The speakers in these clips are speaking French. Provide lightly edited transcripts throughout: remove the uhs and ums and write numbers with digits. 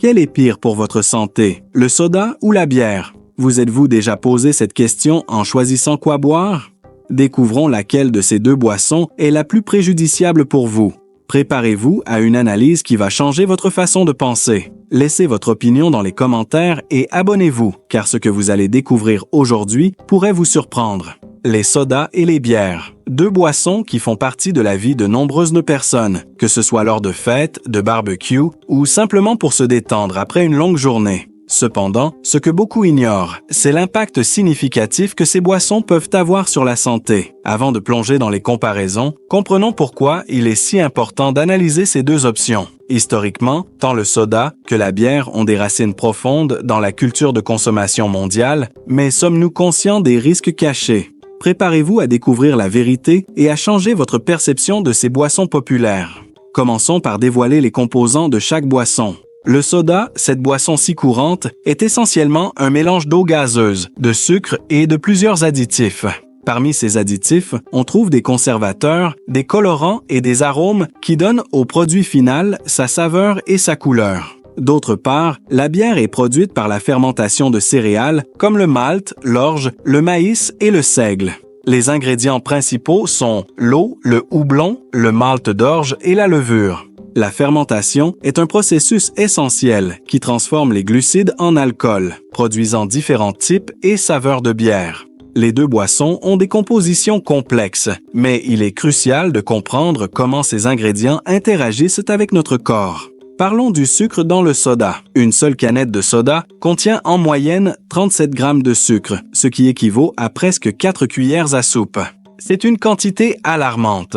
Quel est pire pour votre santé, le soda ou la bière? Vous êtes-vous déjà posé cette question en choisissant quoi boire? Découvrons laquelle de ces deux boissons est la plus préjudiciable pour vous. Préparez-vous à une analyse qui va changer votre façon de penser. Laissez votre opinion dans les commentaires et abonnez-vous, car ce que vous allez découvrir aujourd'hui pourrait vous surprendre. Les sodas et les bières, deux boissons qui font partie de la vie de nombreuses personnes, que ce soit lors de fêtes, de barbecues ou simplement pour se détendre après une longue journée. Cependant, ce que beaucoup ignorent, c'est l'impact significatif que ces boissons peuvent avoir sur la santé. Avant de plonger dans les comparaisons, comprenons pourquoi il est si important d'analyser ces deux options. Historiquement, tant le soda que la bière ont des racines profondes dans la culture de consommation mondiale, mais sommes-nous conscients des risques cachés? Préparez-vous à découvrir la vérité et à changer votre perception de ces boissons populaires. Commençons par dévoiler les composants de chaque boisson. Le soda, cette boisson si courante, est essentiellement un mélange d'eau gazeuse, de sucre et de plusieurs additifs. Parmi ces additifs, on trouve des conservateurs, des colorants et des arômes qui donnent au produit final sa saveur et sa couleur. D'autre part, la bière est produite par la fermentation de céréales comme le malt, l'orge, le maïs et le seigle. Les ingrédients principaux sont l'eau, le houblon, le malt d'orge et la levure. La fermentation est un processus essentiel qui transforme les glucides en alcool, produisant différents types et saveurs de bière. Les deux boissons ont des compositions complexes, mais il est crucial de comprendre comment ces ingrédients interagissent avec notre corps. Parlons du sucre dans le soda. Une seule canette de soda contient en moyenne 37 grammes de sucre, ce qui équivaut à presque 4 cuillères à soupe. C'est une quantité alarmante.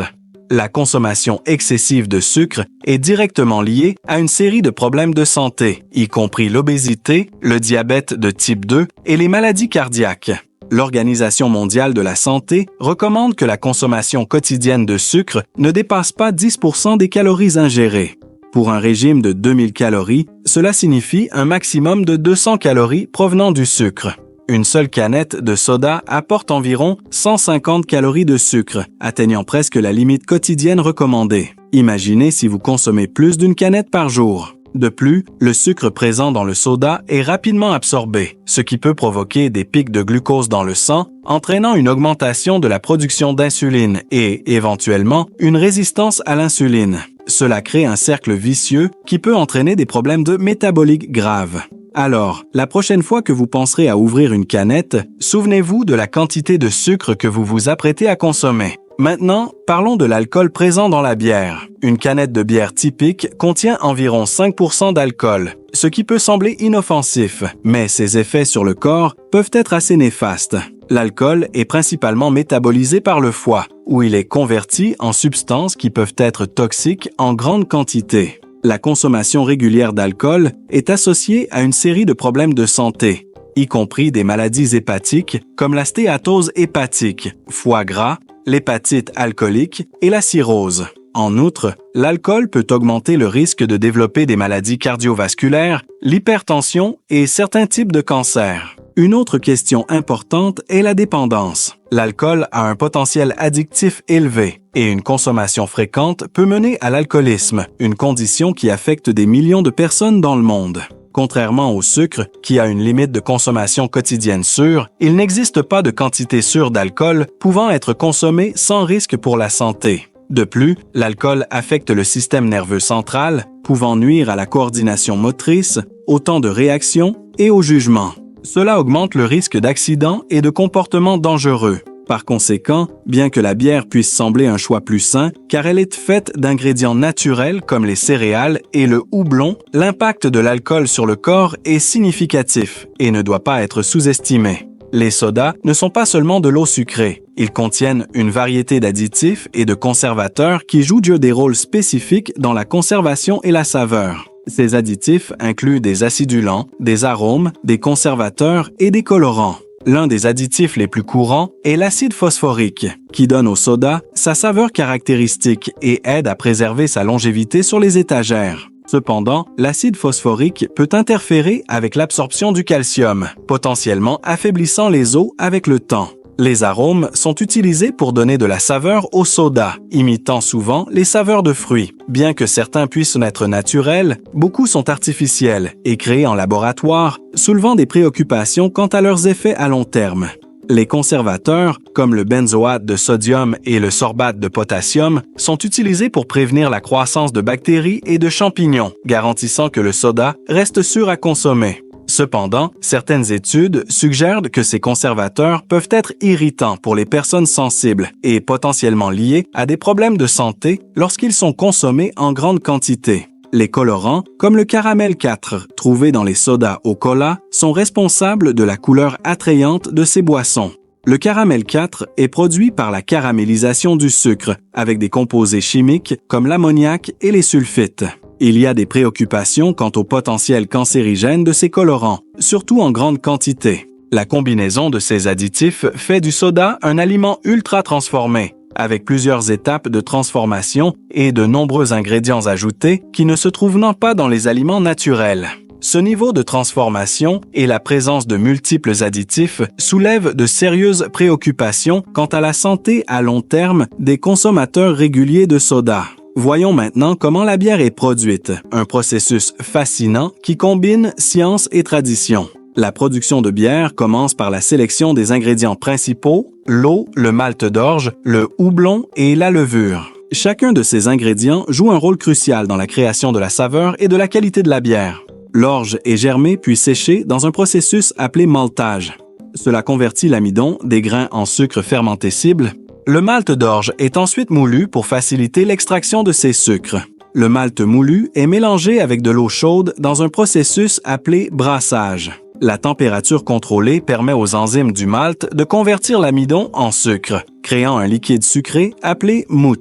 La consommation excessive de sucre est directement liée à une série de problèmes de santé, y compris l'obésité, le diabète de type 2 et les maladies cardiaques. L'Organisation mondiale de la santé recommande que la consommation quotidienne de sucre ne dépasse pas 10% des calories ingérées. Pour un régime de 2000 calories, cela signifie un maximum de 200 calories provenant du sucre. Une seule canette de soda apporte environ 150 calories de sucre, atteignant presque la limite quotidienne recommandée. Imaginez si vous consommez plus d'une canette par jour. De plus, le sucre présent dans le soda est rapidement absorbé, ce qui peut provoquer des pics de glucose dans le sang, entraînant une augmentation de la production d'insuline et, éventuellement, une résistance à l'insuline. Cela crée un cercle vicieux qui peut entraîner des problèmes de métabolique graves. Alors, la prochaine fois que vous penserez à ouvrir une canette, souvenez-vous de la quantité de sucre que vous vous apprêtez à consommer. Maintenant, parlons de l'alcool présent dans la bière. Une canette de bière typique contient environ 5% d'alcool, ce qui peut sembler inoffensif, mais ses effets sur le corps peuvent être assez néfastes. L'alcool est principalement métabolisé par le foie, où il est converti en substances qui peuvent être toxiques en grande quantité. La consommation régulière d'alcool est associée à une série de problèmes de santé, y compris des maladies hépatiques comme la stéatose hépatique, foie gras, l'hépatite alcoolique et la cirrhose. En outre, l'alcool peut augmenter le risque de développer des maladies cardiovasculaires, l'hypertension et certains types de cancers. Une autre question importante est la dépendance. L'alcool a un potentiel addictif élevé et une consommation fréquente peut mener à l'alcoolisme, une condition qui affecte des millions de personnes dans le monde. Contrairement au sucre, qui a une limite de consommation quotidienne sûre, il n'existe pas de quantité sûre d'alcool pouvant être consommée sans risque pour la santé. De plus, l'alcool affecte le système nerveux central, pouvant nuire à la coordination motrice, au temps de réaction et au jugement. Cela augmente le risque d'accidents et de comportements dangereux. Par conséquent, bien que la bière puisse sembler un choix plus sain, car elle est faite d'ingrédients naturels comme les céréales et le houblon, l'impact de l'alcool sur le corps est significatif et ne doit pas être sous-estimé. Les sodas ne sont pas seulement de l'eau sucrée. Ils contiennent une variété d'additifs et de conservateurs qui jouent des rôles spécifiques dans la conservation et la saveur. Ces additifs incluent des acidulants, des arômes, des conservateurs et des colorants. L'un des additifs les plus courants est l'acide phosphorique, qui donne au soda sa saveur caractéristique et aide à préserver sa longévité sur les étagères. Cependant, l'acide phosphorique peut interférer avec l'absorption du calcium, potentiellement affaiblissant les os avec le temps. Les arômes sont utilisés pour donner de la saveur au soda, imitant souvent les saveurs de fruits. Bien que certains puissent être naturels, beaucoup sont artificiels et créés en laboratoire, soulevant des préoccupations quant à leurs effets à long terme. Les conservateurs, comme le benzoate de sodium et le sorbate de potassium, sont utilisés pour prévenir la croissance de bactéries et de champignons, garantissant que le soda reste sûr à consommer. Cependant, certaines études suggèrent que ces conservateurs peuvent être irritants pour les personnes sensibles et potentiellement liés à des problèmes de santé lorsqu'ils sont consommés en grande quantité. Les colorants, comme le caramel 4, trouvé dans les sodas au cola, sont responsables de la couleur attrayante de ces boissons. Le caramel 4 est produit par la caramélisation du sucre, avec des composés chimiques comme l'ammoniac et les sulfites. Il y a des préoccupations quant au potentiel cancérigène de ces colorants, surtout en grande quantité. La combinaison de ces additifs fait du soda un aliment ultra transformé, avec plusieurs étapes de transformation et de nombreux ingrédients ajoutés qui ne se trouvent pas dans les aliments naturels. Ce niveau de transformation et la présence de multiples additifs soulèvent de sérieuses préoccupations quant à la santé à long terme des consommateurs réguliers de soda. Voyons maintenant comment la bière est produite, un processus fascinant qui combine science et tradition. La production de bière commence par la sélection des ingrédients principaux, l'eau, le malt d'orge, le houblon et la levure. Chacun de ces ingrédients joue un rôle crucial dans la création de la saveur et de la qualité de la bière. L'orge est germée puis séchée dans un processus appelé maltage. Cela convertit l'amidon des grains en sucre fermenté cible. Le malt d'orge est ensuite moulu pour faciliter l'extraction de ces sucres. Le malt moulu est mélangé avec de l'eau chaude dans un processus appelé brassage. La température contrôlée permet aux enzymes du malt de convertir l'amidon en sucre, créant un liquide sucré appelé moût.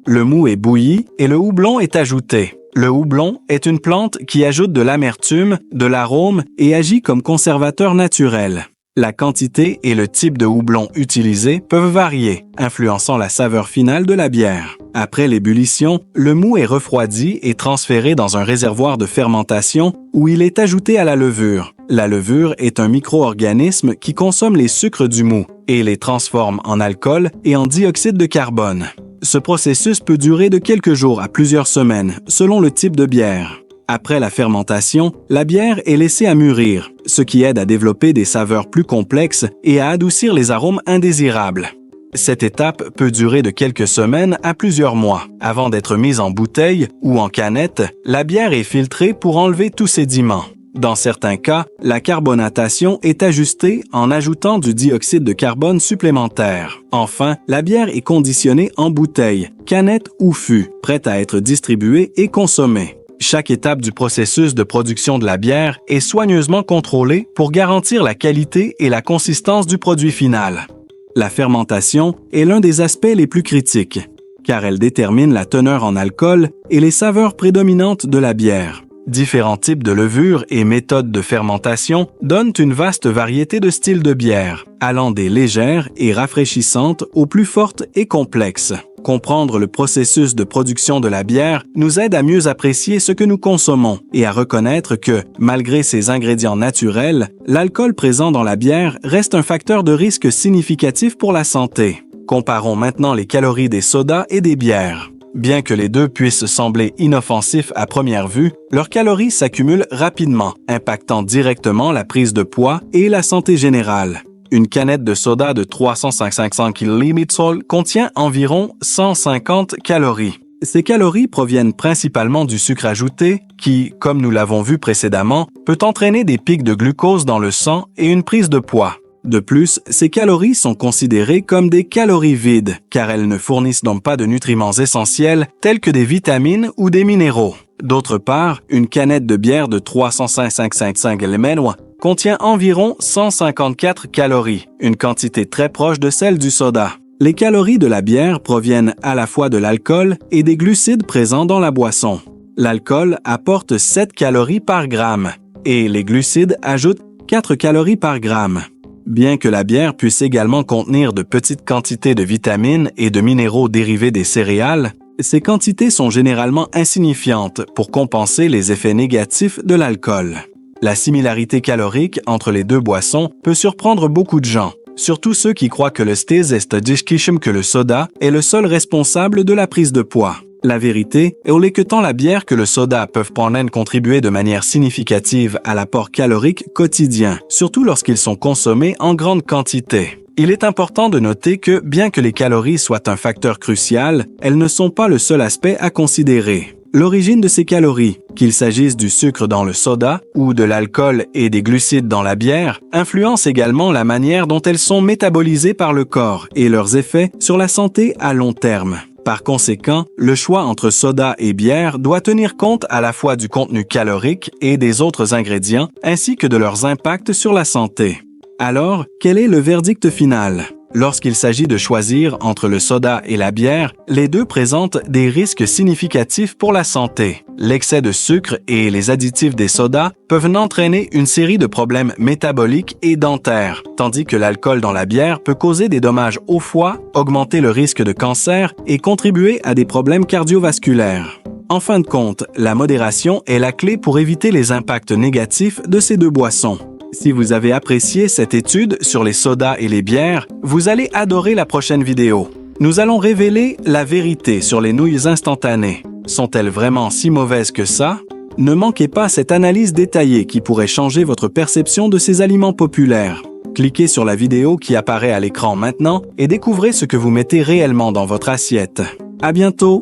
Le moût est bouilli et le houblon est ajouté. Le houblon est une plante qui ajoute de l'amertume, de l'arôme et agit comme conservateur naturel. La quantité et le type de houblon utilisé peuvent varier, influençant la saveur finale de la bière. Après l'ébullition, le moût est refroidi et transféré dans un réservoir de fermentation où il est ajouté à la levure. La levure est un micro-organisme qui consomme les sucres du moût et les transforme en alcool et en dioxyde de carbone. Ce processus peut durer de quelques jours à plusieurs semaines, selon le type de bière. Après la fermentation, la bière est laissée à mûrir, ce qui aide à développer des saveurs plus complexes et à adoucir les arômes indésirables. Cette étape peut durer de quelques semaines à plusieurs mois. Avant d'être mise en bouteille ou en canette, la bière est filtrée pour enlever tous sédiments. Dans certains cas, la carbonatation est ajustée en ajoutant du dioxyde de carbone supplémentaire. Enfin, la bière est conditionnée en bouteille, canette ou fût, prête à être distribuée et consommée. Chaque étape du processus de production de la bière est soigneusement contrôlée pour garantir la qualité et la consistance du produit final. La fermentation est l'un des aspects les plus critiques, car elle détermine la teneur en alcool et les saveurs prédominantes de la bière. Différents types de levures et méthodes de fermentation donnent une vaste variété de styles de bière, allant des légères et rafraîchissantes aux plus fortes et complexes. Comprendre le processus de production de la bière nous aide à mieux apprécier ce que nous consommons et à reconnaître que, malgré ses ingrédients naturels, l'alcool présent dans la bière reste un facteur de risque significatif pour la santé. Comparons maintenant les calories des sodas et des bières. Bien que les deux puissent sembler inoffensifs à première vue, leurs calories s'accumulent rapidement, impactant directement la prise de poids et la santé générale. Une canette de soda de 355 ml contient environ 150 calories. Ces calories proviennent principalement du sucre ajouté qui, comme nous l'avons vu précédemment, peut entraîner des pics de glucose dans le sang et une prise de poids. De plus, ces calories sont considérées comme des calories vides, car elles ne fournissent donc pas de nutriments essentiels tels que des vitamines ou des minéraux. D'autre part, une canette de bière de 355 ml contient environ 154 calories, une quantité très proche de celle du soda. Les calories de la bière proviennent à la fois de l'alcool et des glucides présents dans la boisson. L'alcool apporte 7 calories par gramme et les glucides ajoutent 4 calories par gramme. Bien que la bière puisse également contenir de petites quantités de vitamines et de minéraux dérivés des céréales, ces quantités sont généralement insignifiantes pour compenser les effets négatifs de l'alcool. La similarité calorique entre les deux boissons peut surprendre beaucoup de gens. surtout ceux qui croient que le stésestadishkishim que le soda est le seul responsable de la prise de poids. La vérité est que tant la bière que le soda peuvent contribuer de manière significative à l'apport calorique quotidien, surtout lorsqu'ils sont consommés en grande quantité. Il est important de noter que, bien que les calories soient un facteur crucial, elles ne sont pas le seul aspect à considérer. L'origine de ces calories, qu'il s'agisse du sucre dans le soda ou de l'alcool et des glucides dans la bière, influence également la manière dont elles sont métabolisées par le corps et leurs effets sur la santé à long terme. Par conséquent, le choix entre soda et bière doit tenir compte à la fois du contenu calorique et des autres ingrédients, ainsi que de leurs impacts sur la santé. Alors, quel est le verdict final? Lorsqu'il s'agit de choisir entre le soda et la bière, les deux présentent des risques significatifs pour la santé. L'excès de sucre et les additifs des sodas peuvent entraîner une série de problèmes métaboliques et dentaires, tandis que l'alcool dans la bière peut causer des dommages au foie, augmenter le risque de cancer et contribuer à des problèmes cardiovasculaires. En fin de compte, la modération est la clé pour éviter les impacts négatifs de ces deux boissons. Si vous avez apprécié cette étude sur les sodas et les bières, vous allez adorer la prochaine vidéo. Nous allons révéler la vérité sur les nouilles instantanées. Sont-elles vraiment si mauvaises que ça? Ne manquez pas cette analyse détaillée qui pourrait changer votre perception de ces aliments populaires. Cliquez sur la vidéo qui apparaît à l'écran maintenant et découvrez ce que vous mettez réellement dans votre assiette. À bientôt!